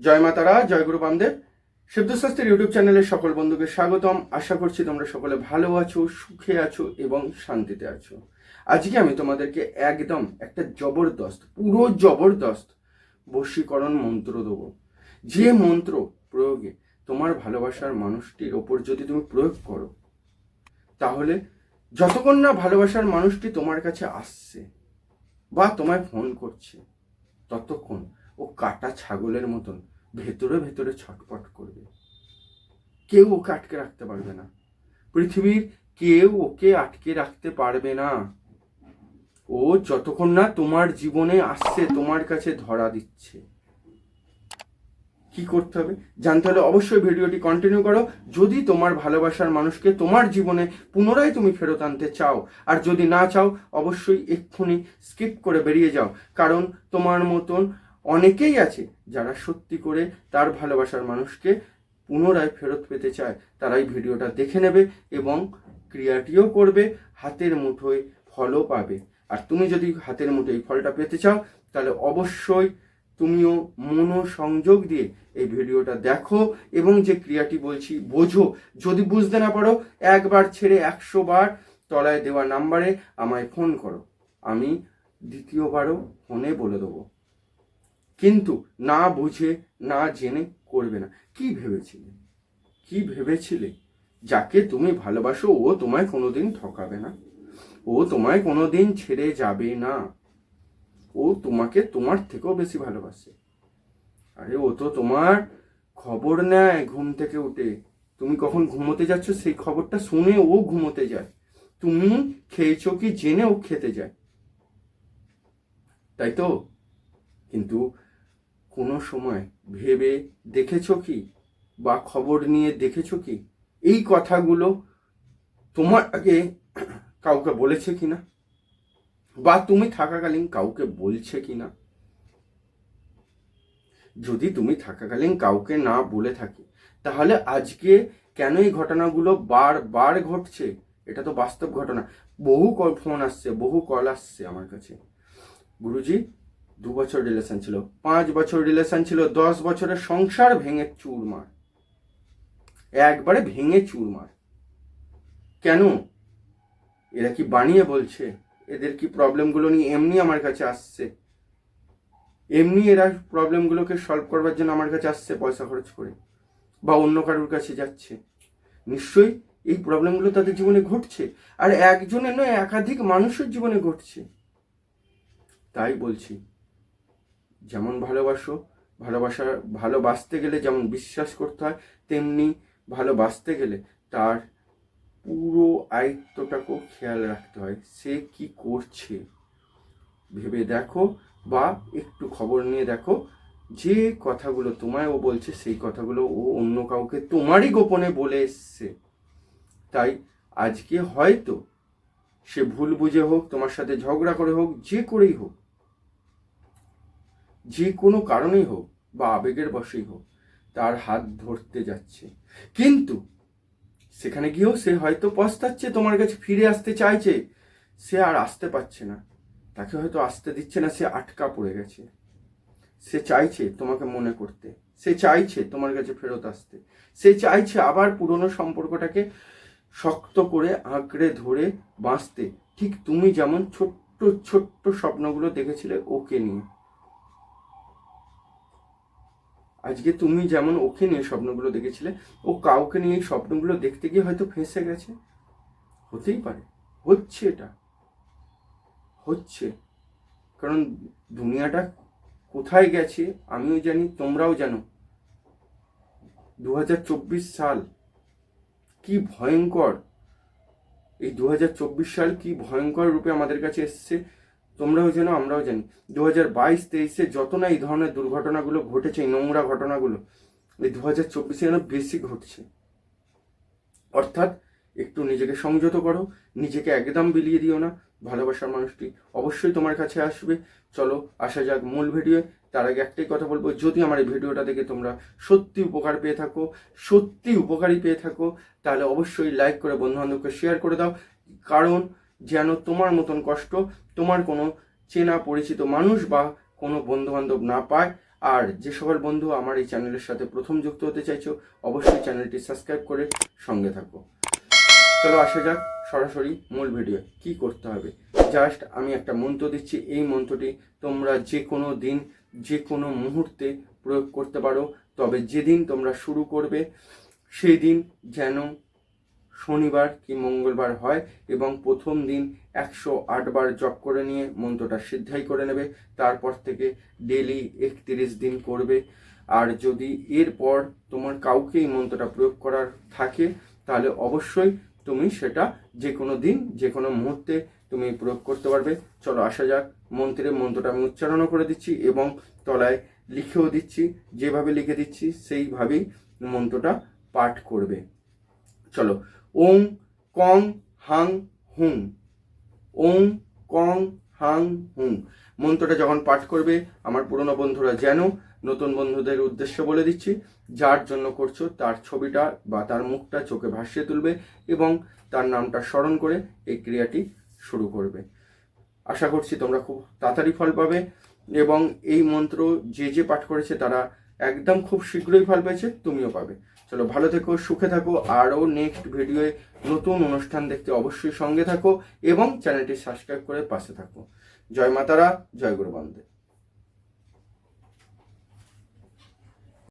জয় মাতারা, জয় গুরু বামদেব। সিদ্ধশাস্ত্রের ইউটিউব চ্যানেলের সকল বন্ধুকে স্বাগতম। আশা করছি তোমরা সকলে ভালো আছো, সুখে আছো এবং শান্তিতে আছো। আজকে আমি তোমাদেরকে একদম একটা পুরো জবরদস্ত বশীকরণ মন্ত্র দেবো। যে মন্ত্র প্রয়োগে তোমার ভালোবাসার মানুষটির ওপর যদি তুমি প্রয়োগ করো, তাহলে যতক্ষণ না ভালোবাসার মানুষটি তোমার কাছে আসছে বা তোমায় ফোন করছে, ততক্ষণ ও কাটা ছাগলের মতন ভেতরে ভেতরে ছটফট করবে। কেউ ওকে আটকে রাখতে পারবে না, পৃথিবীর কেউ ওকে আটকে রাখতে পারবে না। ও যতক্ষণ না তোমার জীবনে আসছে, তোমার কাছে ধরা দিচ্ছে। কি করতে হবে জানতে হলে অবশ্যই ভিডিওটি কন্টিনিউ করো। যদি তোমার ভালোবাসার মানুষকে তোমার জীবনে পুনরায় তুমি ফেরত আনতে চাও, আর যদি না চাও অবশ্যই এক্ষুনি স্কিপ করে বেরিয়ে যাও। কারণ তোমার মতন অনেকেই আছে যারা সত্যি করে তার ভালোবাসার মানুষকে পুনরায় ফেরত পেতে চায়। তারাই ভিডিওটা দেখে নেবে এবং ক্রিয়াটিও করবে, হাতের মুঠোয় ফলও পাবে। আর তুমি যদি হাতের মুঠোয় ফলটা পেতে চাও, তাহলে অবশ্যই তুমিও মনোসংযোগ দিয়ে এই ভিডিওটা দেখো এবং যে ক্রিয়াটি বলছি বোঝো। যদি বুঝতে না পারো, একবার ছেড়ে 100 বার তলায় দেওয়া নাম্বারে আমায় ফোন করো, আমি দ্বিতীয়বারও ফোনে বলে দেবো। কিন্তু না বুঝে না জেনে করবে না। কি ভেবেছিলে যাকে তুমি ভালোবাসো ও তোমায় কোনোদিন ঠকাবে না, ও তোমায় কোনোদিন ছেড়ে যাবে না, ও তোমাকে তোমার থেকেও বেশি ভালোবাসে। আরে ও তো তোমার খবর নেয় ঘুম থেকে উঠে। তুমি কখন ঘুমোতে যাচ্ছ সেই খবরটা শুনে ও ঘুমোতে যায়। তুমি খেয়েছো কি জেনে ও খেতে যায়, তাই তো? কিন্তু কোনো সময় ভেবে দেখেছো কি, বা খবর নিয়ে দেখেছো কি এই কথাগুলো তোমার আগে কাউকে বলেছে কিনা, বা তুমি থাকাকালীন কাউকে বলছে কিনা? যদি তুমি থাকাকালীন কাউকে না বলে থাকি, তাহলে আজকে কেন এই ঘটনাগুলো বারবার ঘটছে? এটা তো বাস্তব ঘটনা। বহু ফোন আসছে, বহু কল আসছে আমার কাছে। গুরুজি 2 বছর রিলেশন ছিল, 5 বছর রিলেশন ছিল, 10 বছরের সংসার ভেঙে চুরমার, একবারে ভেঙে চুরমার। কেন? এরা কি বানিয়ে বলছে? এদের কি প্রবলেমগুলো নিয়ে এমনি আমার কাছে আসছে? এমনি এরা প্রবলেমগুলোকে সলভ করবার জন্য আমার কাছে আসছে পয়সা খরচ করে, বা অন্য কারোর কাছে যাচ্ছে? নিশ্চয়ই এই প্রবলেমগুলো তাদের জীবনে ঘটছে, আর একজনের নয় একাধিক মানুষের জীবনে ঘটছে। তাই বলছি, যেমন ভালোবাসতে গেলে যেমন বিশ্বাস করতে হয়, তেমনি ভালোবাসতে গেলে তার পুরো আয়ত্তটাকেও খেয়াল রাখতে হয়। সে কি করছে ভেবে দেখো, বা একটু খবর নিয়ে দেখো যে কথাগুলো তোমায় ও বলছে, সেই কথাগুলো ও অন্য কাউকে তোমারই গোপনে বলে এসছে। তাই আজকে হয়তো সে ভুল বুঝে হোক, তোমার সাথে ঝগড়া করে হোক, যে করেই হোক, যে কোনো কারণেই হোক, বা আবেগের বশেই হোক, তার হাত ধরতে যাচ্ছে। কিন্তু সেখানে গিয়েও সে হয়তো পস্তাচ্ছে, তোমার কাছে ফিরে আসতে চাইছে, সে আর আসতে পারছে না। তাকে হয়তো আসতে দিচ্ছে না, সে আটকা পড়ে গেছে। সে চাইছে তোমাকে মনে করতে, সে চাইছে তোমার কাছে ফেরত আসতে, সে চাইছে আবার পুরনো সম্পর্কটাকে শক্ত করে আঁকড়ে ধরে বাঁচতে। ঠিক তুমি যেমন ছোট্ট ছোট্ট স্বপ্নগুলো দেখেছিলে ওকে নিয়ে, আজকে তুমি যেমন ওকে নিয়ে স্বপ্নগুলো দেখেছিলে, ও কাউকে নিয়ে এই স্বপ্নগুলো দেখতে গিয়ে হয়তো ফেঁসে গেছে। হতেই পারে, হচ্ছে, এটা হচ্ছে। কারণ দুনিয়াটা কোথায় গেছে আমিও জানি, তোমরাও জানো। 2024 সাল কি ভয়ঙ্কর, এই 2024 সাল কি ভয়ঙ্কর রূপে আমাদের কাছে এসছে তোমরাও জানো, আমরাও জানি। 2022-23-এ যত না এই ধরনের দুর্ঘটনাগুলো ঘটেছে, এই নোংরা ঘটনাগুলো, এই 2024-এ যেন বেশি ঘটছে। অর্থাৎ একটু নিজেকে সংযত করো, নিজেকে একদম বিলিয়ে দিও না। ভালোবাসার মানুষটি অবশ্যই তোমার কাছে আসবে। চলো আসা যাক মূল ভিডিও। তার আগে একটাই কথা বলবো, যদি আমার এই ভিডিওটা দেখে তোমরা সত্যি উপকারী পেয়ে থাকো, তাহলে অবশ্যই লাইক করে বন্ধুবান্ধবকে শেয়ার করে দাও। কারণ যেন তোমার মতন কষ্ট তোমার কোনো চেনা পরিচিত মানুষ বা কোনো বন্ধুবান্ধব না পায়। আর যে সকল বন্ধু আমার এই চ্যানেলের সাথে প্রথম যুক্ত হতে চাইছো, অবশ্যই চ্যানেলটি সাবস্ক্রাইব করে সঙ্গে থাকো। চলো আসা যাক সরাসরি মূল ভিডিও। কি করতে হবে, জাস্ট আমি একটা মন্ত্র দিচ্ছি। এই মন্ত্রটি তোমরা যে কোনো দিন যে কোনো মুহূর্তে প্রয়োগ করতে পারো, তবে যেদিন তোমরা শুরু করবে সেই দিন যেন শনিবার কি মঙ্গলবার হয়, এবং প্রথম দিন 108 বার জপ করে নিয়ে মন্ত্রটা সিদ্ধাই করে নেবে। তারপর থেকে ডেলি 31 দিন করবে। আর যদি এরপর তোমার কাউকে এই মন্ত্রটা প্রয়োগ করার থাকে, তাহলে অবশ্যই তুমি সেটা যে কোনো দিন যে কোনো মুহূর্তে তুমি প্রয়োগ করতে পারবে। চলো আসা যাক মন্ত্রটা আমি উচ্চারণও করে দিচ্ছি এবং তলায় লিখেও দিচ্ছি। যেভাবে লিখে দিচ্ছি সেইভাবেই মন্ত্রটা পাঠ করবে। চলো, ওং কং হাং হুং, ওং কং হাং হুং। মন্ত্রটা যখন পাঠ করবে, আমার পুরনো বন্ধুরা যেন, নতুন বন্ধুদের উদ্দেশ্যে বলে দিচ্ছি, যার জন্য করছো তার ছবিটা বা তার মুখটা চোখে ভাসিয়ে তুলবে এবং তার নামটা স্মরণ করে এই ক্রিয়াটি শুরু করবে। আশা করছি তোমরা খুব তাড়াতাড়ি ফল পাবে, এবং এই মন্ত্র যে যে পাঠ করেছে তারা একদম খুব শীঘ্রই ফল পেয়েছে, তুমিও পাবে। চলো, ভালো থেকো, সুখে থাকো। আরও নেক্সট ভিডিওয়ে নতুন অনুষ্ঠান দেখতে অবশ্যই সঙ্গে থাকো এবং চ্যানেলটি সাবস্ক্রাইব করে পাশে থাকো। জয় মাতারা, জয় গুরু বন্দে।